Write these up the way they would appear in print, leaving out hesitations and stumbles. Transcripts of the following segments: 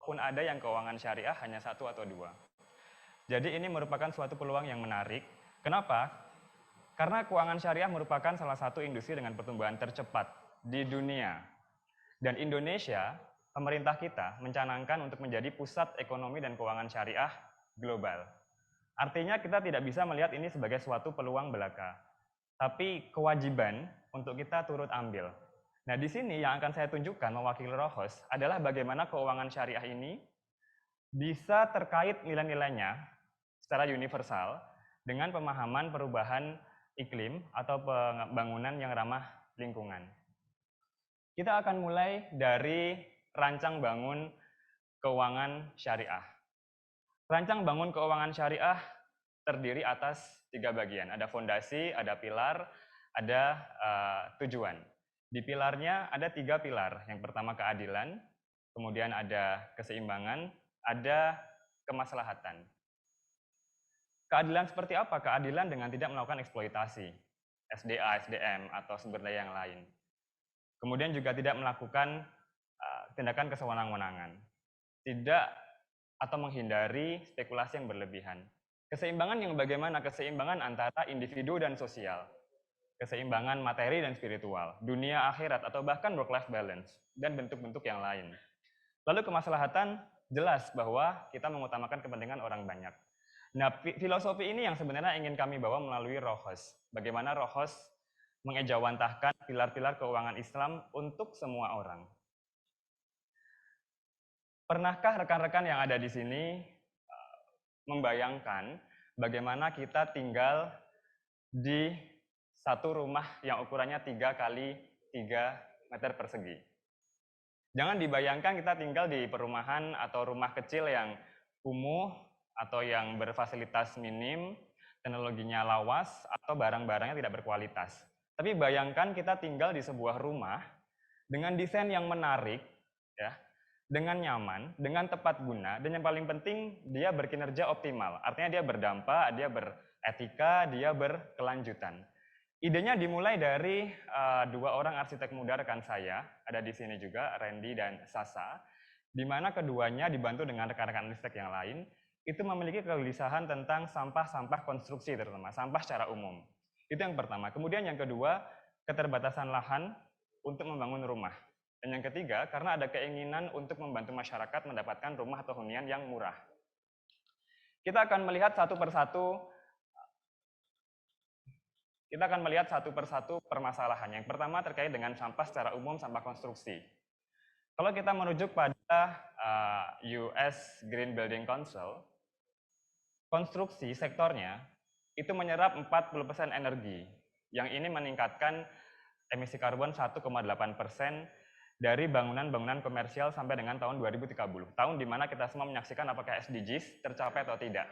kalaupun ada yang keuangan syariah hanya satu atau dua. Jadi ini merupakan suatu peluang yang menarik. Kenapa? Karena keuangan syariah merupakan salah satu industri dengan pertumbuhan tercepat di dunia. Dan Indonesia, pemerintah kita mencanangkan untuk menjadi pusat ekonomi dan keuangan syariah global. Artinya kita tidak bisa melihat ini sebagai suatu peluang belaka, tapi kewajiban untuk kita turut ambil. Nah, di sini yang akan saya tunjukkan mewakili Rohos adalah bagaimana keuangan syariah ini bisa terkait nilai-nilainya secara universal dengan pemahaman perubahan iklim atau pembangunan yang ramah lingkungan. Kita akan mulai dari rancang bangun keuangan syariah. Rancang bangun keuangan syariah terdiri atas 3 bagian. Ada fondasi, ada pilar, ada tujuan. Di pilarnya ada 3 pilar. Yang pertama keadilan, kemudian ada keseimbangan, ada kemaslahatan. Keadilan seperti apa? Keadilan dengan tidak melakukan eksploitasi, SDA, SDM, atau sumber daya yang lain. Kemudian juga tidak melakukan tindakan kesewenang-wenangan. Tidak atau menghindari spekulasi yang berlebihan. Keseimbangan yang bagaimana? Keseimbangan antara individu dan sosial. Keseimbangan materi dan spiritual, dunia akhirat, atau bahkan work-life balance, dan bentuk-bentuk yang lain. Lalu kemaslahatan, jelas bahwa kita mengutamakan kepentingan orang banyak. Nah, filosofi ini yang sebenarnya ingin kami bawa melalui Rohos. Bagaimana Rohos mengejawantahkan pilar-pilar keuangan Islam untuk semua orang. Pernahkah rekan-rekan yang ada di sini membayangkan bagaimana kita tinggal di satu rumah yang ukurannya 3 kali 3 meter persegi? Jangan dibayangkan kita tinggal di perumahan atau rumah kecil yang kumuh atau yang berfasilitas minim, teknologinya lawas, atau barang-barangnya tidak berkualitas. Tapi bayangkan kita tinggal di sebuah rumah dengan desain yang menarik, ya, dengan nyaman, dengan tepat guna, dan yang paling penting dia berkinerja optimal. Artinya dia berdampak, dia beretika, dia berkelanjutan. Idenya dimulai dari 2 orang arsitek muda rekan saya, ada di sini juga, Randy dan Sasa, di mana keduanya dibantu dengan rekan-rekan arsitek yang lain, itu memiliki kegelisahan tentang sampah-sampah konstruksi terutama, sampah secara umum. Itu yang pertama. Kemudian yang kedua, keterbatasan lahan untuk membangun rumah. Dan yang ketiga, karena ada keinginan untuk membantu masyarakat mendapatkan rumah atau hunian yang murah. Kita akan melihat satu persatu permasalahan. Yang pertama terkait dengan sampah secara umum, sampah konstruksi. Kalau kita merujuk pada US Green Building Council, konstruksi sektornya itu menyerap 40% energi, yang ini meningkatkan emisi karbon 1,8% dari bangunan-bangunan komersial sampai dengan tahun 2030, tahun di mana kita semua menyaksikan apakah SDGs tercapai atau tidak.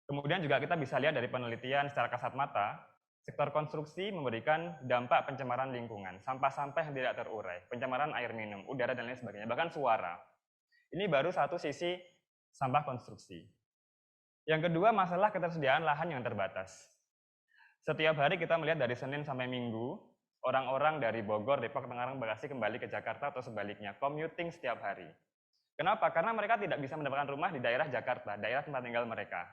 Kemudian juga kita bisa lihat dari penelitian secara kasat mata, sektor konstruksi memberikan dampak pencemaran lingkungan, sampah-sampah yang tidak terurai, pencemaran air minum, udara, dan lain sebagainya, bahkan suara. Ini baru satu sisi sampah konstruksi. Yang kedua, masalah ketersediaan lahan yang terbatas. Setiap hari kita melihat dari Senin sampai Minggu, orang-orang dari Bogor, Depok, Tangerang, Bekasi kembali ke Jakarta atau sebaliknya, commuting setiap hari. Kenapa? Karena mereka tidak bisa mendapatkan rumah di daerah Jakarta, daerah tempat tinggal mereka.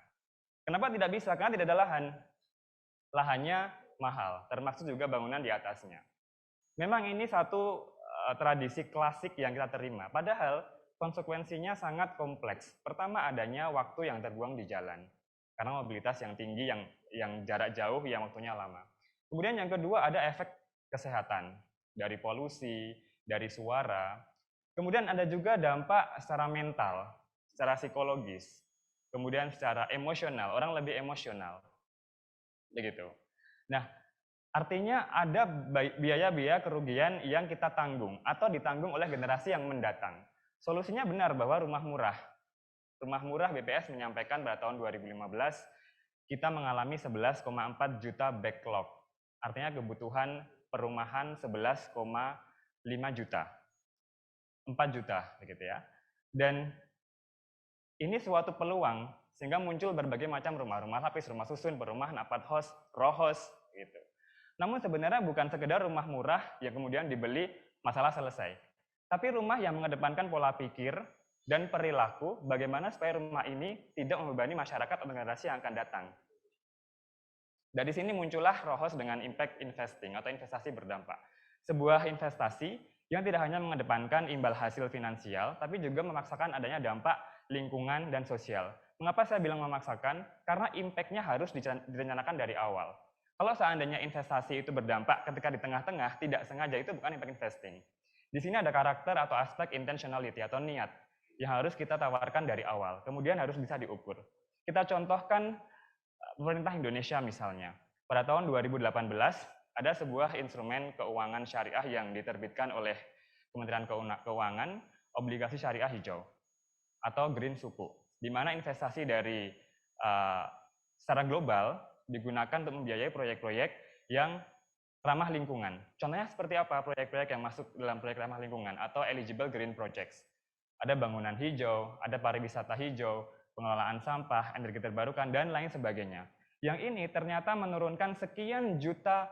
Kenapa tidak bisa? Karena tidak ada lahan. Lahannya mahal, termasuk juga bangunan di atasnya. Memang ini satu tradisi klasik yang kita terima, padahal konsekuensinya sangat kompleks. Pertama, adanya waktu yang terbuang di jalan, karena mobilitas yang tinggi, yang jarak jauh, yang waktunya lama. Kemudian yang kedua, ada efek kesehatan, dari polusi, dari suara. Kemudian ada juga dampak secara mental, secara psikologis, kemudian secara emosional, orang lebih emosional. Begitu. Nah, artinya ada biaya-biaya kerugian yang kita tanggung atau ditanggung oleh generasi yang mendatang. Solusinya benar bahwa rumah murah BPS menyampaikan pada tahun 2015 kita mengalami 11,4 juta backlog. Artinya kebutuhan perumahan 11,5 juta. 4 juta begitu ya. Dan ini suatu peluang sehingga muncul berbagai macam rumah lapis, rumah susun, perumahan, apart house, row house gitu. Namun sebenarnya bukan sekedar rumah murah yang kemudian dibeli masalah selesai. Tapi rumah yang mengedepankan pola pikir, dan perilaku bagaimana supaya rumah ini tidak membebani masyarakat atau generasi yang akan datang. Dari sini muncullah ROHOS dengan impact investing atau investasi berdampak. Sebuah investasi yang tidak hanya mengedepankan imbal hasil finansial, tapi juga memaksakan adanya dampak lingkungan dan sosial. Mengapa saya bilang memaksakan? Karena impact-nya harus direncanakan dari awal. Kalau seandainya investasi itu berdampak ketika di tengah-tengah, tidak sengaja, itu bukan impact investing. Di sini ada karakter atau aspek intentionality atau niat yang harus kita tawarkan dari awal, kemudian harus bisa diukur. Kita contohkan pemerintah Indonesia misalnya. Pada tahun 2018 ada sebuah instrumen keuangan syariah yang diterbitkan oleh Kementerian Keuangan, obligasi syariah hijau atau Green Suku, di mana investasi dari secara global digunakan untuk membiayai proyek-proyek yang ramah lingkungan. Contohnya seperti apa proyek-proyek yang masuk dalam proyek ramah lingkungan atau eligible green projects. Ada bangunan hijau, ada pariwisata hijau, pengelolaan sampah, energi terbarukan, dan lain sebagainya. Yang ini ternyata menurunkan sekian juta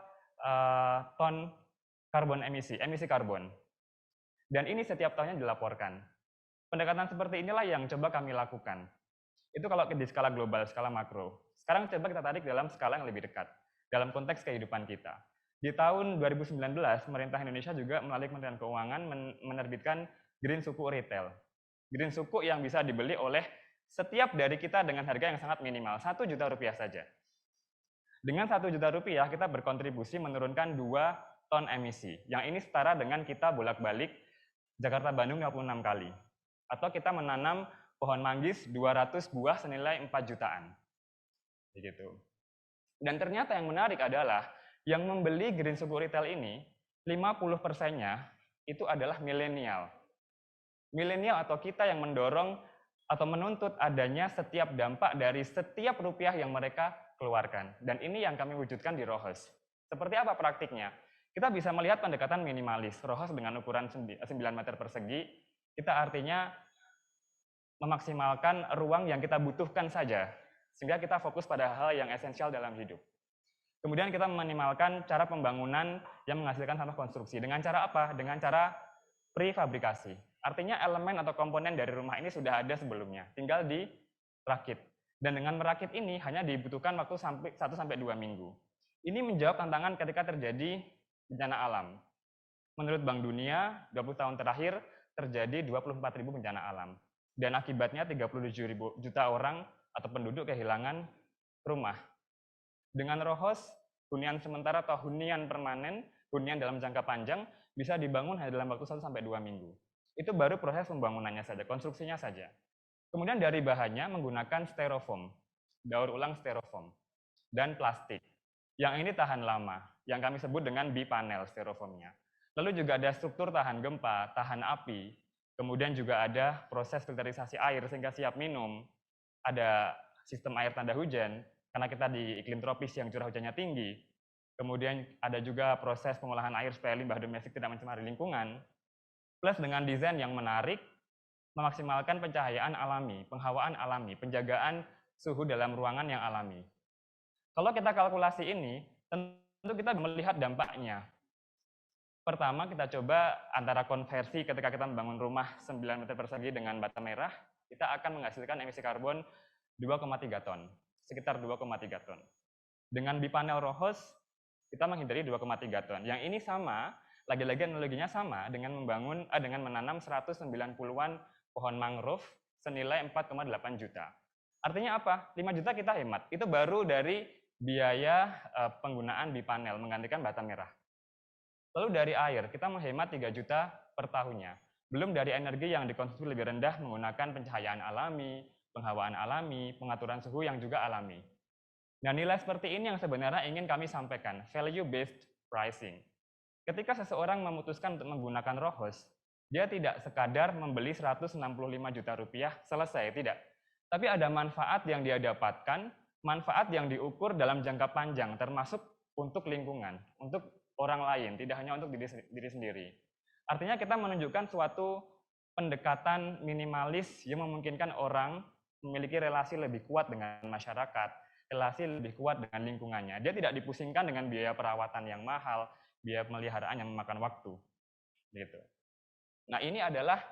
ton karbon emisi karbon. Dan ini setiap tahunnya dilaporkan. Pendekatan seperti inilah yang coba kami lakukan. Itu kalau di skala global, skala makro. Sekarang coba kita tarik dalam skala yang lebih dekat, dalam konteks kehidupan kita. Di tahun 2019, pemerintah Indonesia juga melalui Kementerian Keuangan menerbitkan Green Suku Retail. Green Suku yang bisa dibeli oleh setiap dari kita dengan harga yang sangat minimal, 1 juta rupiah saja. Dengan 1 juta rupiah, kita berkontribusi menurunkan 2 ton emisi. Yang ini setara dengan kita bolak-balik Jakarta-Bandung 56 kali. Atau kita menanam pohon manggis 200 buah senilai 4 jutaan. Begitu. Dan ternyata yang menarik adalah, yang membeli Green Suku Retail ini, 50%-nya itu adalah milenial. Milenial atau kita yang mendorong atau menuntut adanya setiap dampak dari setiap rupiah yang mereka keluarkan. Dan ini yang kami wujudkan di ROHOS. Seperti apa praktiknya? Kita bisa melihat pendekatan minimalis. ROHOS dengan ukuran 9 meter persegi, kita artinya memaksimalkan ruang yang kita butuhkan saja, sehingga kita fokus pada hal yang esensial dalam hidup. Kemudian kita meminimalkan cara pembangunan yang menghasilkan sampah konstruksi. Dengan cara apa? Dengan cara prefabrikasi. Artinya elemen atau komponen dari rumah ini sudah ada sebelumnya, tinggal dirakit. Dan dengan merakit ini hanya dibutuhkan waktu 1-2 minggu. Ini menjawab tantangan ketika terjadi bencana alam. Menurut Bank Dunia, 20 tahun terakhir terjadi 24.000 bencana alam. Dan akibatnya 37 juta orang atau penduduk kehilangan rumah. Dengan ROHOS, hunian sementara atau hunian permanen, hunian dalam jangka panjang, bisa dibangun hanya dalam waktu 1-2 minggu. Itu baru proses pembangunannya saja, konstruksinya saja. Kemudian dari bahannya menggunakan styrofoam, daur ulang styrofoam, dan plastik. Yang ini tahan lama, yang kami sebut dengan bipanel styrofoamnya. Lalu juga ada struktur tahan gempa, tahan api, kemudian juga ada proses filterisasi air sehingga siap minum, ada sistem air tanda hujan, karena kita di iklim tropis yang curah hujannya tinggi. Kemudian ada juga proses pengolahan air supaya limbah domestik tidak mencemari lingkungan. Plus dengan desain yang menarik, memaksimalkan pencahayaan alami, penghawaan alami, penjagaan suhu dalam ruangan yang alami. Kalau kita kalkulasi ini, tentu kita melihat dampaknya. Pertama, kita coba antara konversi ketika kita membangun rumah 9 meter persegi dengan bata merah, kita akan menghasilkan emisi karbon 2,3 ton. Sekitar 2,3 ton. Dengan bipanel ROHOS, kita menghindari 2,3 ton. Yang ini sama, lagi-lagi analoginya sama dengan menanam 190-an pohon mangrove senilai 4,8 juta. Artinya apa? 5 juta kita hemat. Itu baru dari biaya penggunaan bipanel menggantikan bata merah. Lalu dari air, kita menghemat 3 juta per tahunnya. Belum dari energi yang dikonsumsi lebih rendah menggunakan pencahayaan alami, penghawaan alami, pengaturan suhu yang juga alami. Nah, nilai seperti ini yang sebenarnya ingin kami sampaikan, value-based pricing. Ketika seseorang memutuskan untuk menggunakan ROHOS, dia tidak sekadar membeli 165 juta rupiah, selesai, tidak. Tapi ada manfaat yang dia dapatkan, manfaat yang diukur dalam jangka panjang, termasuk untuk lingkungan, untuk orang lain, tidak hanya untuk diri sendiri. Artinya kita menunjukkan suatu pendekatan minimalis yang memungkinkan orang memiliki relasi lebih kuat dengan masyarakat, relasi lebih kuat dengan lingkungannya. Dia tidak dipusingkan dengan biaya perawatan yang mahal, biaya pemeliharaan yang memakan waktu. Gitu. Nah, ini adalah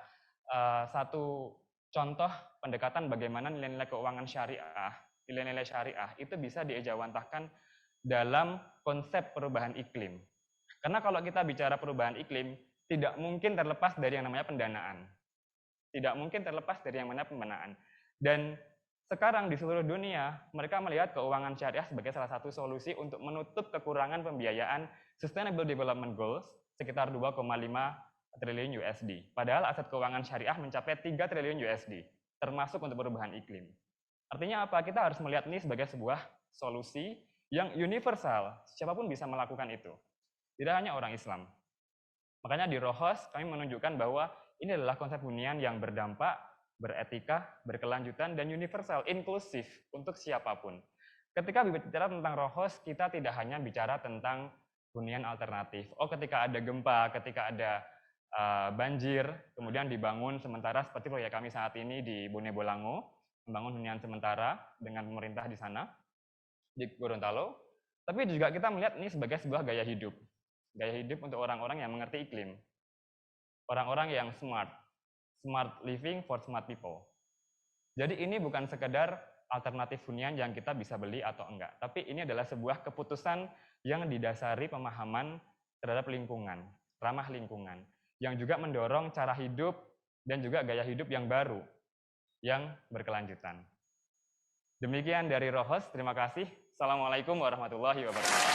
satu contoh pendekatan bagaimana nilai-nilai keuangan syariah, nilai-nilai syariah itu bisa diejawantahkan dalam konsep perubahan iklim. Karena kalau kita bicara perubahan iklim, tidak mungkin terlepas dari yang namanya pendanaan. Tidak mungkin terlepas dari yang namanya pendanaan. Dan sekarang di seluruh dunia, mereka melihat keuangan syariah sebagai salah satu solusi untuk menutup kekurangan pembiayaan Sustainable Development Goals sekitar 2,5 triliun USD. Padahal aset keuangan syariah mencapai 3 triliun USD, termasuk untuk perubahan iklim. Artinya apa? Kita harus melihat ini sebagai sebuah solusi yang universal, siapapun bisa melakukan itu. Tidak hanya orang Islam. Makanya di Rohos kami menunjukkan bahwa ini adalah konsep hunian yang berdampak, beretika, berkelanjutan, dan universal, inklusif untuk siapapun. Ketika bicara tentang Rohos, kita tidak hanya bicara tentang hunian alternatif. Oh, ketika ada gempa, ketika ada banjir, kemudian dibangun sementara seperti proyek kami saat ini di Bone Bolango, membangun hunian sementara dengan pemerintah di sana, di Gorontalo. Tapi juga kita melihat ini sebagai sebuah gaya hidup untuk orang-orang yang mengerti iklim, orang-orang yang smart living for smart people. Jadi ini bukan sekedar alternatif hunian yang kita bisa beli atau enggak, tapi ini adalah sebuah keputusan yang didasari pemahaman terhadap lingkungan, ramah lingkungan, yang juga mendorong cara hidup dan juga gaya hidup yang baru, yang berkelanjutan. Demikian dari Rohos, terima kasih. Assalamualaikum warahmatullahi wabarakatuh.